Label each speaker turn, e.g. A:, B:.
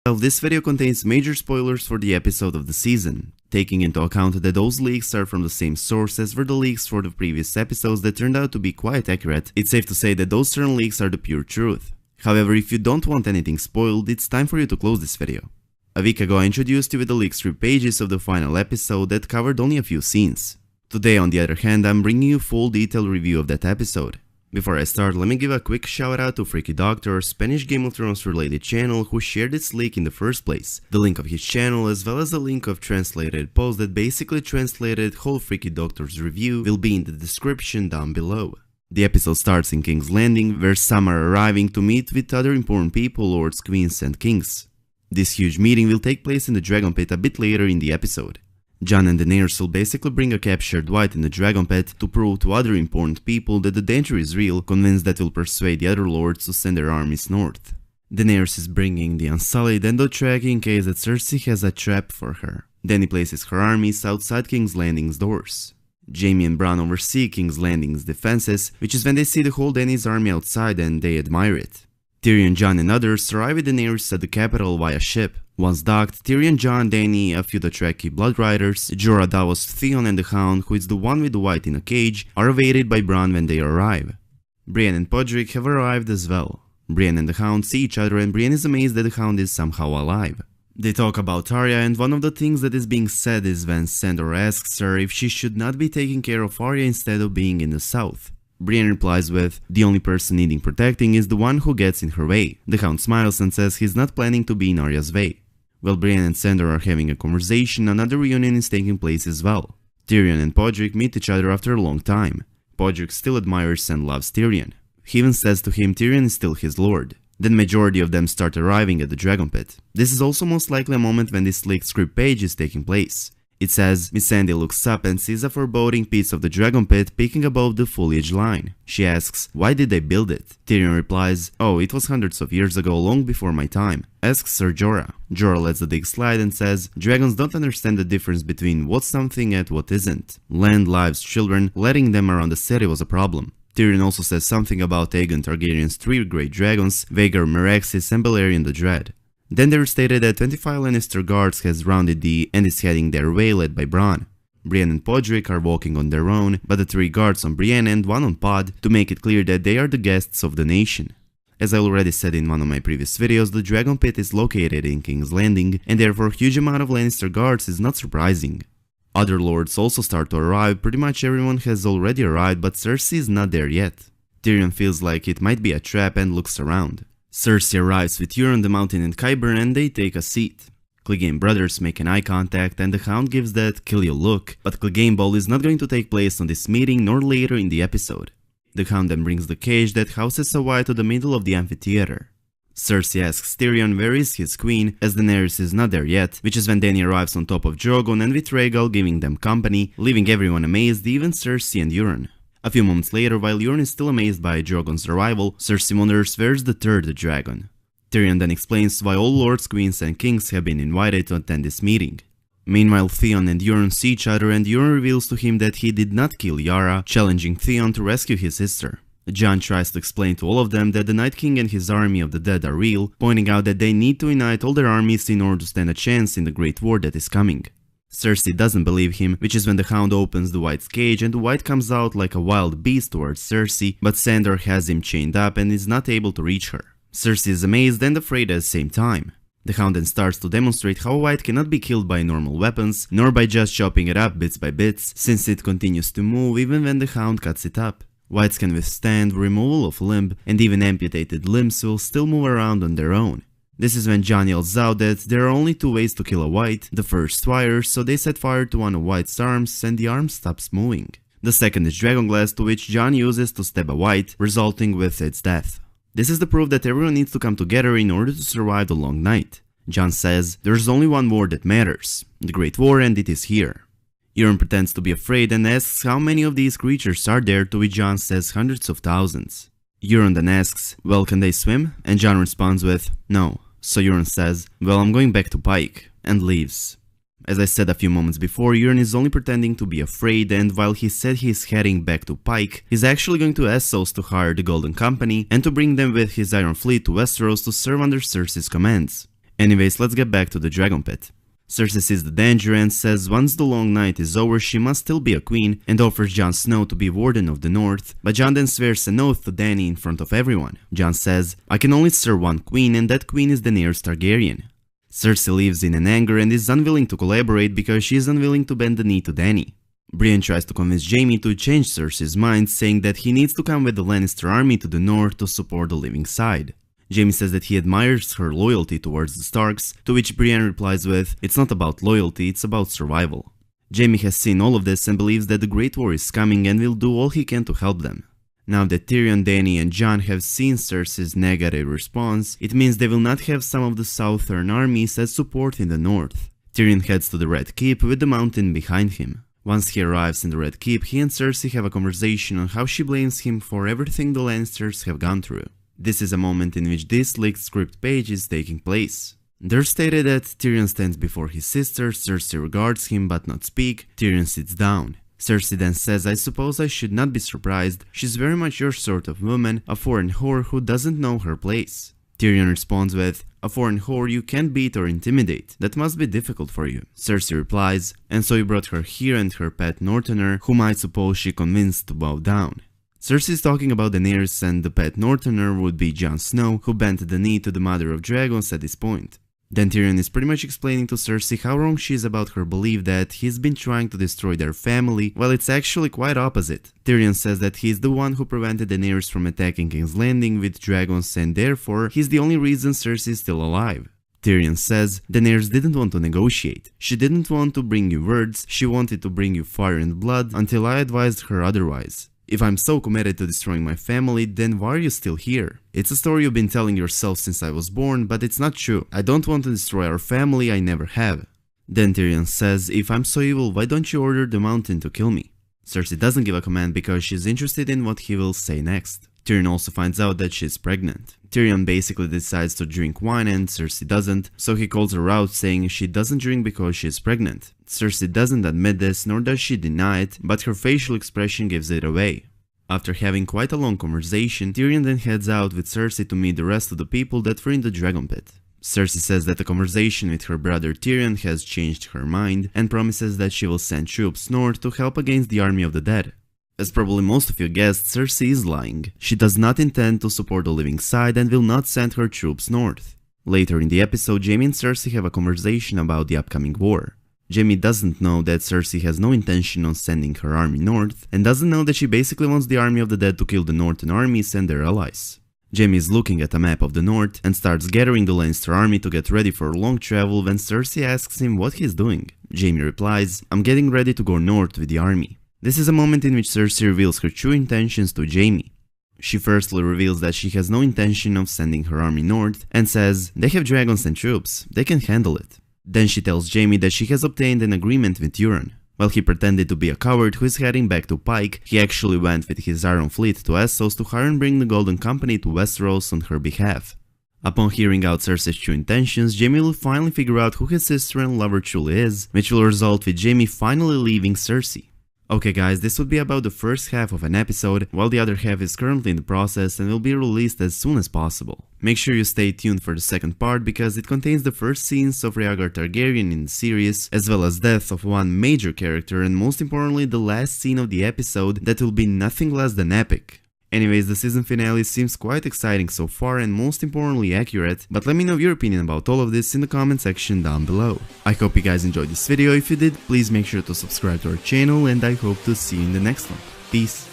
A: This video contains major spoilers for the episode of the season. Taking into account that those leaks are from the same source as were the leaks for the previous episodes that turned out to be quite accurate, it's safe to say that those certain leaks are the pure truth. However, if you don't want anything spoiled, it's time for you to close this video. A week ago I introduced you with the leaked script pages of the final episode that covered only a few scenes. Today, on the other hand, I'm bringing you full detailed review of that episode. Before I start, let me give a quick shout out to Freaky Doctor, a Spanish Game of Thrones related channel who shared this leak in the first place. The link of his channel as well as the link of translated post that basically translated whole Freaky Doctor's review will be in the description down below. The episode starts in King's Landing, where some are arriving to meet with other important people, lords, queens and kings. This huge meeting will take place in the Dragon Pit a bit later in the episode. Jon and Daenerys will basically bring a captured White in the Dragon Pit to prove to other important people that the danger is real, convinced that will persuade the other lords to send their armies north. Daenerys is bringing the Unsullied and Dothraki in case that Cersei has a trap for her. Then he places her armies outside King's Landing's doors. Jaime and Bronn oversee King's Landing's defenses, which is when they see the whole Dany's army outside and they admire it. Tyrion, Jon and others arrive with Daenerys at the capital via ship. Once docked, Tyrion, Jon, Dany, a few Dothraki blood riders, Jorah, Davos, Theon and the Hound, who is the one with the White in a cage, are evaded by Bronn when they arrive. Brienne and Podrick have arrived as well. Brienne and the Hound see each other and Brienne is amazed that the Hound is somehow alive. They talk about Arya, and one of the things that is being said is when Sandor asks her if she should not be taking care of Arya instead of being in the south. Brienne replies with, "The only person needing protecting is the one who gets in her way." The Hound smiles and says he's not planning to be in Arya's way. While Brienne and Sandor are having a conversation, another reunion is taking place as well. Tyrion and Podrick meet each other after a long time. Podrick still admires and loves Tyrion. He even says to him Tyrion is still his lord. Then majority of them start arriving at the Dragon Pit. This is also most likely a moment when this leaked script page is taking place. It says, Missandei looks up and sees a foreboding piece of the Dragon Pit peeking above the foliage line. She asks, why did they build it? Tyrion replies, oh, it was hundreds of years ago, long before my time. Asks Sir Jorah. Jorah lets the dig slide and says, dragons don't understand the difference between what's something and what isn't. Land, lives, children, letting them around the city was a problem. Tyrion also says something about Aegon Targaryen's 3 great dragons, Vhagar, Meraxes and Balerion the Dread. Then they're stated that 25 Lannister guards has rounded and is heading their way, led by Bronn. Brienne and Podrick are walking on their own, but the 3 guards on Brienne and 1 on Pod to make it clear that they are the guests of the nation. As I already said in one of my previous videos, the Dragon Pit is located in King's Landing, and therefore a huge amount of Lannister guards is not surprising. Other lords also start to arrive. Pretty much everyone has already arrived, but Cersei is not there yet. Tyrion feels like it might be a trap and looks around. Cersei arrives with Euron, the Mountain and Qyburn and they take a seat. Clegane brothers make an eye contact and the Hound gives that kill you look, but Clegane Ball is not going to take place on this meeting nor later in the episode. The Hound then brings the cage that houses a White to the middle of the amphitheater. Cersei asks Tyrion where is his queen, as Daenerys is not there yet, which is when Dany arrives on top of Drogon and with Rhaegal giving them company, leaving everyone amazed, even Cersei and Euron. A few moments later, while Euron is still amazed by Drogon's arrival, Cersei wonders where's the 3rd dragon. Tyrion then explains why all lords, queens and kings have been invited to attend this meeting. Meanwhile, Theon and Euron see each other and Euron reveals to him that he did not kill Yara, challenging Theon to rescue his sister. Jon tries to explain to all of them that the Night King and his army of the dead are real, pointing out that they need to unite all their armies in order to stand a chance in the great war that is coming. Cersei doesn't believe him, which is when the Hound opens the White's cage and the White comes out like a wild beast towards Cersei, but Sandor has him chained up and is not able to reach her. Cersei is amazed and afraid at the same time. The Hound then starts to demonstrate how a White cannot be killed by normal weapons, nor by just chopping it up bits by bits, since it continues to move even when the Hound cuts it up. Whites can withstand removal of limb, and even amputated limbs will still move around on their own. This is when Jon yells out that there are only 2 ways to kill a White. The first fire, so they set fire to one of White's arms and the arm stops moving. The second is Dragonglass, to which Jon uses to stab a White, resulting with its death. This is the proof that everyone needs to come together in order to survive the long night. Jon says, there's only one war that matters, the Great War, and it is here. Euron pretends to be afraid and asks how many of these creatures are there, to which Jon says hundreds of thousands. Euron then asks, well, can they swim? And Jon responds with, no. So Euron says, well, I'm going back to Pike, and leaves. As I said a few moments before, Euron is only pretending to be afraid, and while he said he's heading back to Pike, he's actually going to Essos to hire the Golden Company and to bring them with his Iron Fleet to Westeros to serve under Cersei's commands. Anyways, let's get back to the dragon pit. Cersei sees the danger and says once the long night is over she must still be a queen, and offers Jon Snow to be Warden of the North, but Jon then swears an oath to Dany in front of everyone. Jon says, "I can only serve one queen, and that queen is Daenerys Targaryen." Cersei leaves in an anger and is unwilling to collaborate because she is unwilling to bend the knee to Dany. Brienne tries to convince Jaime to change Cersei's mind, saying that he needs to come with the Lannister army to the north to support the living side. Jaime says that he admires her loyalty towards the Starks, to which Brienne replies with, "It's not about loyalty, it's about survival." Jaime has seen all of this and believes that the Great War is coming and will do all he can to help them. Now that Tyrion, Dany and Jon have seen Cersei's negative response, it means they will not have some of the southern armies as support in the north. Tyrion heads to the Red Keep with the mountain behind him. Once he arrives in the Red Keep, he and Cersei have a conversation on how she blames him for everything the Lannisters have gone through. This is a moment in which this leaked script page is taking place. They're stated that Tyrion stands before his sister, Cersei regards him but not speak, Tyrion sits down. Cersei then says, "I suppose I should not be surprised, she's very much your sort of woman, a foreign whore who doesn't know her place." Tyrion responds with, "A foreign whore you can't beat or intimidate, that must be difficult for you." Cersei replies, "And so you brought her here and her pet Northerner, whom I suppose she convinced to bow down." Cersei is talking about Daenerys and the pet Northerner would be Jon Snow, who bent the knee to the Mother of Dragons at this point. Then Tyrion is pretty much explaining to Cersei how wrong she is about her belief that he's been trying to destroy their family, while it's actually quite opposite. Tyrion says that he's the one who prevented Daenerys from attacking King's Landing with dragons and therefore he's the only reason Cersei is still alive. Tyrion says, "Daenerys didn't want to negotiate. She didn't want to bring you words, she wanted to bring you fire and blood until I advised her otherwise. If I'm so committed to destroying my family, then why are you still here? It's a story you've been telling yourself since I was born, but it's not true. I don't want to destroy our family, I never have." Then Tyrion says, "If I'm so evil, why don't you order the mountain to kill me?" Cersei doesn't give a command because she's interested in what he will say next. Tyrion also finds out that she's pregnant. Tyrion basically decides to drink wine and Cersei doesn't, so he calls her out saying she doesn't drink because she's pregnant. Cersei doesn't admit this, nor does she deny it, but her facial expression gives it away. After having quite a long conversation, Tyrion then heads out with Cersei to meet the rest of the people that were in the dragon pit. Cersei says that the conversation with her brother Tyrion has changed her mind and promises that she will send troops north to help against the army of the dead. As probably most of you guessed, Cersei is lying. She does not intend to support the living side and will not send her troops north. Later in the episode, Jaime and Cersei have a conversation about the upcoming war. Jaime doesn't know that Cersei has no intention on sending her army north, and doesn't know that she basically wants the army of the dead to kill the northern armies and their allies. Jaime is looking at a map of the north and starts gathering the Lannister army to get ready for a long travel when Cersei asks him what he's doing. Jaime replies, "I'm getting ready to go north with the army." This is a moment in which Cersei reveals her true intentions to Jaime. She firstly reveals that she has no intention of sending her army north and says, "They have dragons and troops, they can handle it." Then she tells Jaime that she has obtained an agreement with Euron. While he pretended to be a coward who is heading back to Pike, he actually went with his Iron Fleet to Essos to hire and bring the Golden Company to Westeros on her behalf. Upon hearing out Cersei's true intentions, Jaime will finally figure out who his sister and lover truly is, which will result with Jaime finally leaving Cersei. Okay guys, this would be about the first half of an episode, while the other half is currently in the process and will be released as soon as possible. Make sure you stay tuned for the second part because it contains the first scenes of Rhaegar Targaryen in the series, as well as death of one major character and most importantly the last scene of the episode that will be nothing less than epic. Anyways, the season finale seems quite exciting so far and most importantly accurate, but let me know your opinion about all of this in the comment section down below. I hope you guys enjoyed this video. If you did, please make sure to subscribe to our channel and I hope to see you in the next one. Peace.